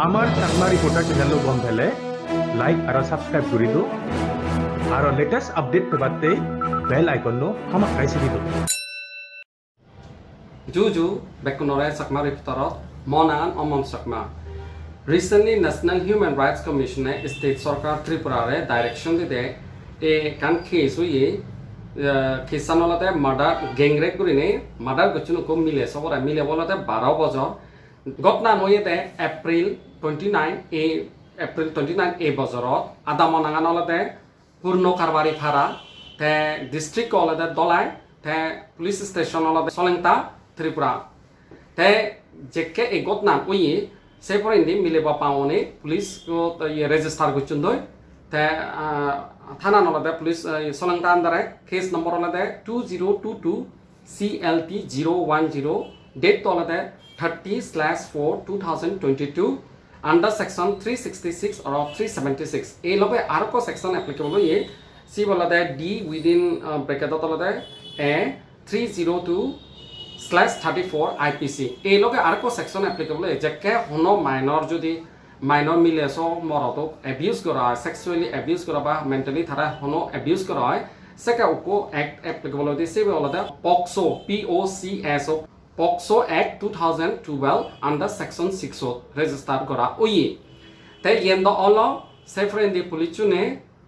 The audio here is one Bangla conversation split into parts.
আমার চাকমা রিপোর্টার চ্যানেল বন্ধেলে লাইক আর সাবস্ক্রাইব করে দো আর লেটেস্ট আপডেট পেবাতে বেল আইকন হামাক কাইছে দিদো Juju Bekunore Sakma Riptarot Monan Omom Sakma. Recently, National Human Rights Commission State Sarkar Tripura direction de a can case we Kisanolate murder gang rape gurine murder Guchunuko Mille so what a mille volate Barabozo got na noyete April 29 April 29 a Bozorot Adamonanganolate Purno Karvari Hara the district all the Dolai the police station all the Solenta Tripura. Te jekke e gotnan uyi seporindi mileba paone police ko register guchundoi te thana nolade police solangta andare case number olade 2022 CLT 010 date olade 30/4/2022 under section 366 or 376 e lobe arko section applicable ye si bolade D within bracket olade a 302/34 IPC এই লগে আরকো সেকশন অ্যাপ্লিকেবল যেকে হনো মাইনর যদি মাইনর মিলে সো মরতো অ্যাবিউজ করা হয় সেক্সুয়ালি অ্যাবিউজ করা বা মেন্টালি তারা হনো অ্যাবিউজ করা হয় সেকা উকো অ্যাক্ট অ্যাপ্লিকেবল দিছে বলদা POCSO POCSO POCSO act 2012 under section 6 register করা ওই তাই ইয়েন্দ অল সেফরেন দি পুলিচুনে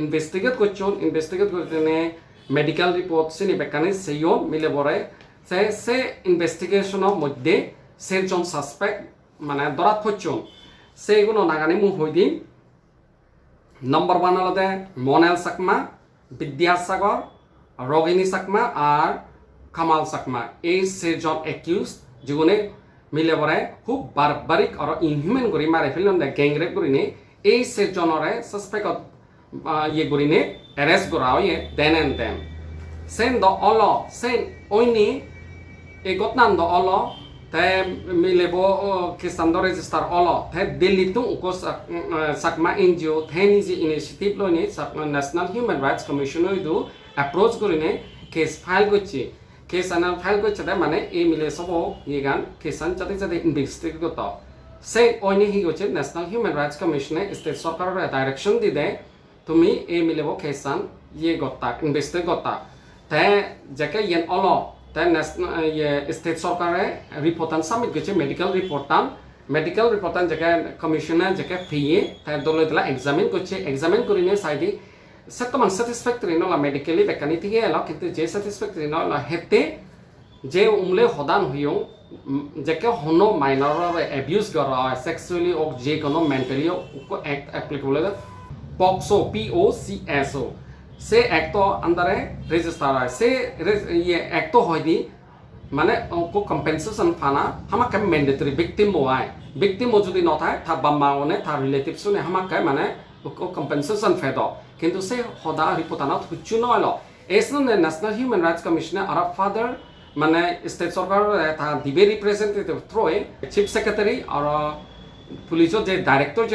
ইনভেস্টিগেট করতেনে মেডিকেল রিপোর্ট সিনি বেকানি সেও মিলে বরে se investigation of মধ্যে সেজন সাসপেক্ট মানে ধরা পড়ছন সেইগুলো নাগানি মু হইদিন নম্বর 1 হলদে মনেল সাকমা বিদ্যাসাগর রগিনী সাকমা আর কামাল সাকমা এই সেজন অ্যাকিউজ যেগুনে মিলে বরে খুব বারবারিক আর ইনহিউম্যান করি মারে ফেলন দে গ্যাং রেপ করিনে এই সেজনরে সাসপেক্ট ইয়ে করিনে অ্যারেস্ট করা হয় then and then sen do olo sen oini e gotnan do olo te milebo kisando register olo te delhi tu ko sakma NGO theni ji initiative lo ni National Human Rights Commission do approach korine case file gochi case ana file gochi da mane e mile sobo yegan kesan jate investigate goto sen oini hi gochi National Human Rights Commission state sarkar direction di de tumi e milebo kesan ye gotta investigate gotta te jake yen olo te national ye state sarkare reportan submit geche medical reportan jake commissioner jake pie te dole dela examine korine saidi sektoman satisfactory no la medically bekani tige elo kintu je satisfactory no la hete je umle hodan huyo jake hono minor abuse gora sexually or je kono mentally ko act applicable POCSO POCSO সে একটো আন্ডারে রেজিস্টার হয় সে ইয়ে একটো হয় দি মানে কো কম্পেনসেশন ফানা হামাকে ম্যান্ডেটরি ভিকটিম হয় ভিকটিম যদি নথায় থা বাম্মাওনে থা রিলেটিভসনে হামাকে মানে কো কম্পেনসেশন ফেদ কিন্তু সে হদা রিপোর্টানত হুচু নয়ল এসন ন্যাশনাল হিউম্যান রাইটস কমিশনে আর ফাদার মানে স্টেট সরকার থা দিবে রিপ্রেজেন্টেটিভ থ্রোয়ে চিফ সেক্রেটারি আর পুলিশৰ যে ডাইৰেক্টৰ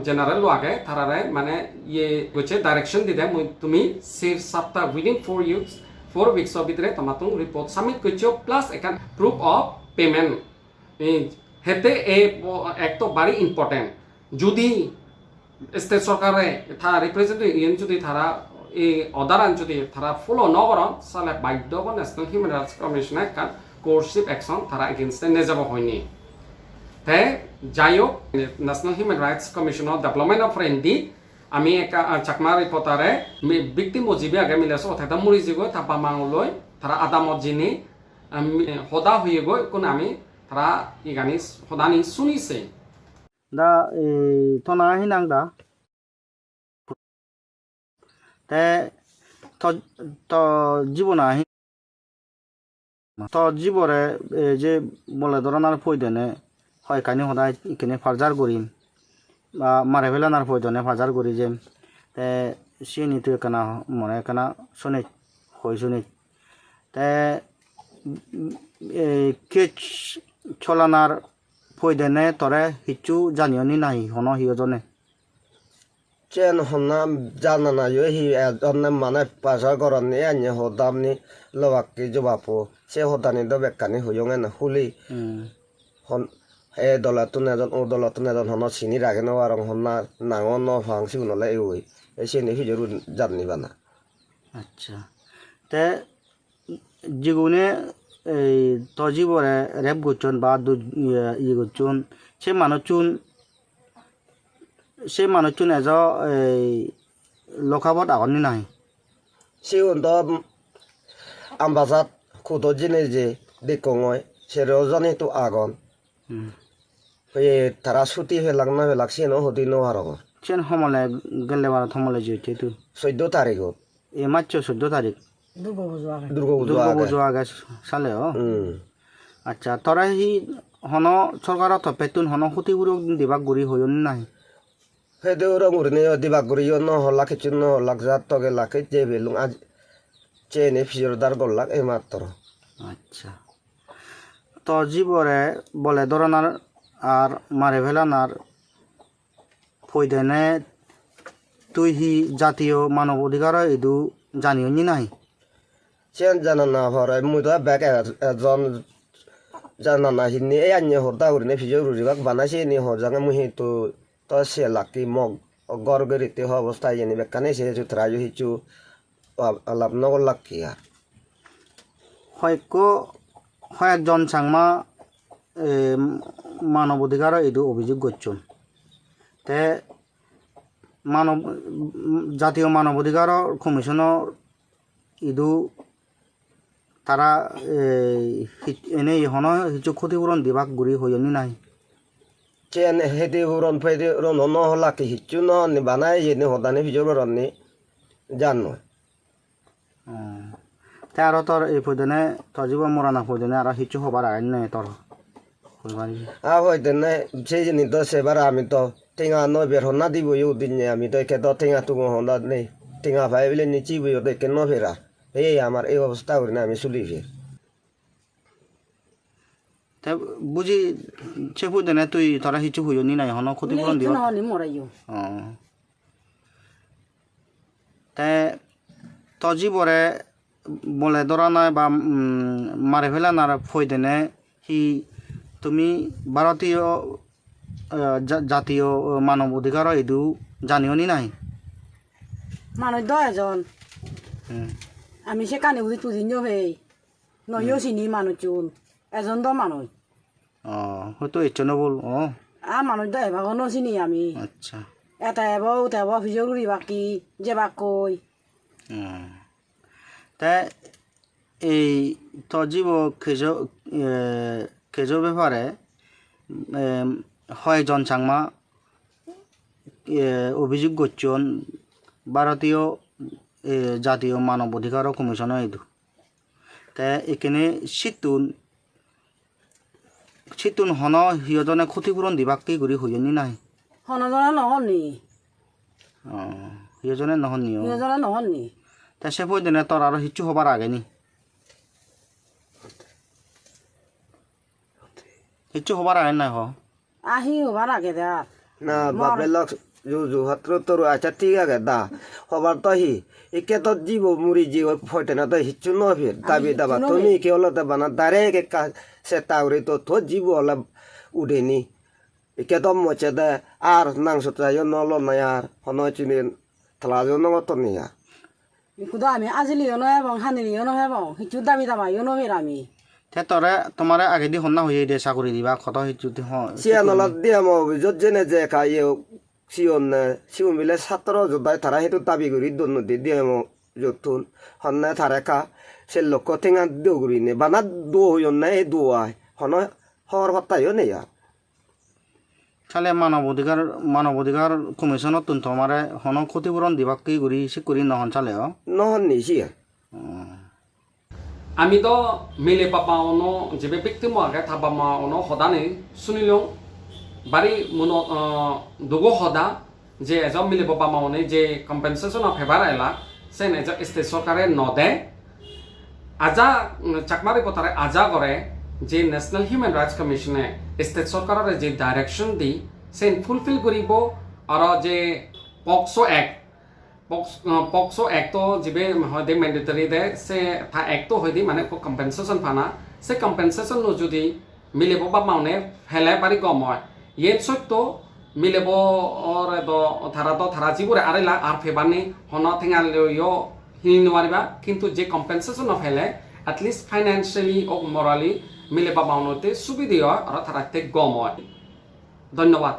জেনাৰেল আগে তাৰাৰে মানে ইয়ে গৈছে ডাইৰেকশ্যন দি দে তুমি সেই সপ্তাহ উইদিন 4 উইকছৰ ভিতৰে তোমাক ৰিপৰ্ট সাবমিট কৰিছো প্লাছ এখন প্ৰুফ অফ পেমেণ্ট হেতে এই একটো বাৰি ইম্পৰ্টেণ্ট যদি ষ্টেট চৰকাৰে এটা ৰিপ্ৰেজেণ্টেটিভ যদি তাৰা এই অৰ্ডাৰ যদি তাৰা ফলো নকৰণ চালে বাধ্য হ'ব নেশ্যনেল হিউমেন ৰাইটছ কমিশ্যনে কাৰণ কোৰ্চিভ একশ্যন তাৰা এগেইনষ্টে নেযাব হয়নি te jayo National Human Rights Commission of Development of Rendi ami eka chakma reportare victim ojibe age mileso theta muri jigo tapa mangoloi thara adamot jini hoda huye go kun ami thara igani hodani sunise da thona hinang da te to jibona to jibore je bole doranar foidene হয় কানি সদায় ইখিনি ফাৰ্জাৰ কৰিম বা মাৰে পেলানাৰ প্ৰয়োজনে ফাৰ্জাৰ কৰি যাম তে চিনিটো একানা মনে একানা শুনি হৈ শুনি তে কেচ চলানাৰ প্ৰয়োজনে তৰে সিচু জানিয়নি নাহি হন সিজনে চেন হনা জানা না হি এজনে মানে পাজা গরনি আনি হদামনি লবাকি জবাপো সে হদানি দ বেকানি হুয়ঙে না হুলি এ দলাতুন এজন ও দলাতুন এজন হন চিনি রাখে ন আর হন্না নাঙর ন ফাংসি নলে এই এই চিনি ফিজর জানি বানা আচ্ছা তে যেগুনে এই তজিবরে রেপ গুচন বা ই গুচন সে মানুষচুন এজ এই লখাবত আগনি নাই সিউন তো আমবাসাত খুদ জিনিস যে দেখঙয় সে রজনী তো আগন এই তারা ছুটি ফেলাক না ফেলাক সে হদি ন আর চেন সমলে গেলে বারা থমলে যেতে তো 14 তারিখত এই মাত্র 14 তারিখ দুর্গা দুর্গা পূজা পুজো আগে চালে আচ্ছা তরা সি হন সরকারত পেতুন হন ক্ষতিপূরক দিবাক গুৰি হয়ন নাই সেইটো রঙুরনি দিবাক করি ন হলাক কিছু ন হলাক যাত তগে লাকে যে বেলুং আজ চেনে ফিজরদার গল্লাক এই মাত্র আচ্ছা তো জীবরে বলে ধরনার আর মারে ফেলানার ফৈদেনে তুই হি জাতীয় মানব অধিকার ইদু জানিও নি নাই চেন জানা না ভরে মুই তো ব্যাক এজন জানা না হিনি এই আন্য হরতা করিনে ফিজর রুজিবাক বানাইছে নি হজাঙ্গে মুহি তো সে লাকি মগ গরগরিতে অবস্থায় জানি বেকানে সে জুতরাজু হিচু আলাপ নগর লাকি আর কয়েকজন সাংমা মানব অধিকার ইদু অভিযোগ করছেন তে জাতীয় মানব অধিকার কমিশনের ইদু তারা এনে হন কিছু ক্ষতিপূরণ দিবাক গুৰি হয়নি নাই চেন হেদি রন ফেদি রন ন হলাকি হিচু ন নি বানাই যে হদানে ফিজর রননি জানো তে আর তোর এই ফৈদেনে তোর জীবন মরানা ফৈদেনে আর কিছু হবার আইন নাই তোর হয়তো না সেই জিনিস তো সেবার আমি তো টেঙা নয় বের হনা দিব দিন আমি তো একে তো টেঙা তুঙো হনা নেই টেঙা ভাই বলে নিচি বইও তো একে ন ফেরা এই আমার এই অবস্থা করি না আমি চলি ফের তে বুঝি সে ফৈদেনে তুই তোরা কিছু হইনি নাই হন ক্ষতিপূরণ দিব তে তোর জীবরে বলে ধরা নাই বা মারে ফেলানার ফৈদেনে হি তুমি ভারতীয় জাতীয় মানব অধিকার ইদু জানিও নি নাই মানুষ 10 জন আমি সে কানে উদি তুদিন যাবে নয়ও চিনি মানুষ চুন এজন তো মানুষ হয়তো ইচ্ছে নবল মানুষ 10 ভাগ ন চিনি আমি আচ্ছা এটা এব অভিযোগ করি বাকি যে বাক কই তা এই তজীব কেজো ব্যাপারে কয়েকজন সাংমা অভিযোগ করছেন ভারতীয় জাতীয় মানব অধিকার কমিশনের ইদু তা এখানে শীতুন হন সিহঁতনে ক্ষতিপূরণ দিবাক কি গুৰি হয়নি নাই হনজনে নহনি সিহঁতনে নহনি সিহঁতনে নহনি তা সে ফৈদেনে তোর আর কিছু হবার আগে নি কিছু হবার আগে নাই আহি হবার আগে দে না বাপে লক জু হাত্র তোর আচ্ছা ঠিক আছে দা হবার তো হি একে তো জীব মুড়ি জীব ফটে না তো হিচ্ছু ন ফের দাবি দাবা তুমি কে হলো দাবা না দারে কে সে তাউরি তো জীব হলে উঠেনি একে তো মচে দে আর নাংস চাই নলো না আর হন চিনি থালাজো নগত নি আর কুদা আমি আজিলিও নয় এবং হানিলিও নয় এবং হিচু দাবি দাবাইও নয় আমি তে তোরে তোমার আগে দি হন্না হয়ে দে চাকরি দিবা কত হিচু সিয়ানলত দিয়ে মই অভিযোগ যেনে যে খাই সিউন বিলে ছাত্র যোদ্ধাই তারা সেইটো দাবি করি দুর্নীতি দিয়ে যতুন হন্না তারে কা সে লোক ঠেঙা দৌড়ি নে বানা দো হইন না এই দোয়াই হন হর হত্যাইও নেই আর তাহলে মানব অধিকার কমিশনত তুন তোমারে হন ক্ষতিপূরণ দিবাক কি গুৰি স্বীকৰি নহন চালে নহন নিছি আমি তো মিলে পাপা অনো যে ব্যক্তি আগে থাবা মা অনো সদানে শুনিলো বাড়ি মন দুগো সদা যে এজন মিলে পাপা মাওনে যে কম্পেনসেশন অফ ফেভার এলা সেন এজন স্টেট সরকারে নদে আজা চাকমারি কথারে আজা করে যে ন্যাশনাল হিউম্যান রাইটস কমিশনে স্টেট সরকারের যে ডাইরেকশন দি সেন ফুলফিল করিব আর যে পক্সো অ্যাক্ট তো যিবে হয়দে ম্যান্ডেটরি দে সে থা অ্যাক্ট তো হয়দি মানে কম্পেনসেশন ফানা সে কম্পেনসেশন নো যদি মিলিব বা মাউনে ফেলে পারি গম হয় ইয়ে সত্য মিলিব ধারা জিবুরে আড়াইলা আর ফেবানি হন থেঙালিও হিনি নোৱাৰিবা কিন্তু যে কম্পেনসেশন ফেলে এটলিস্ট ফাইন্যান্সিয়ালি ও মরালি মিলিবা মাউনতে সুবিধা হয় আর তারাতে গম হয় ধন্যবাদ।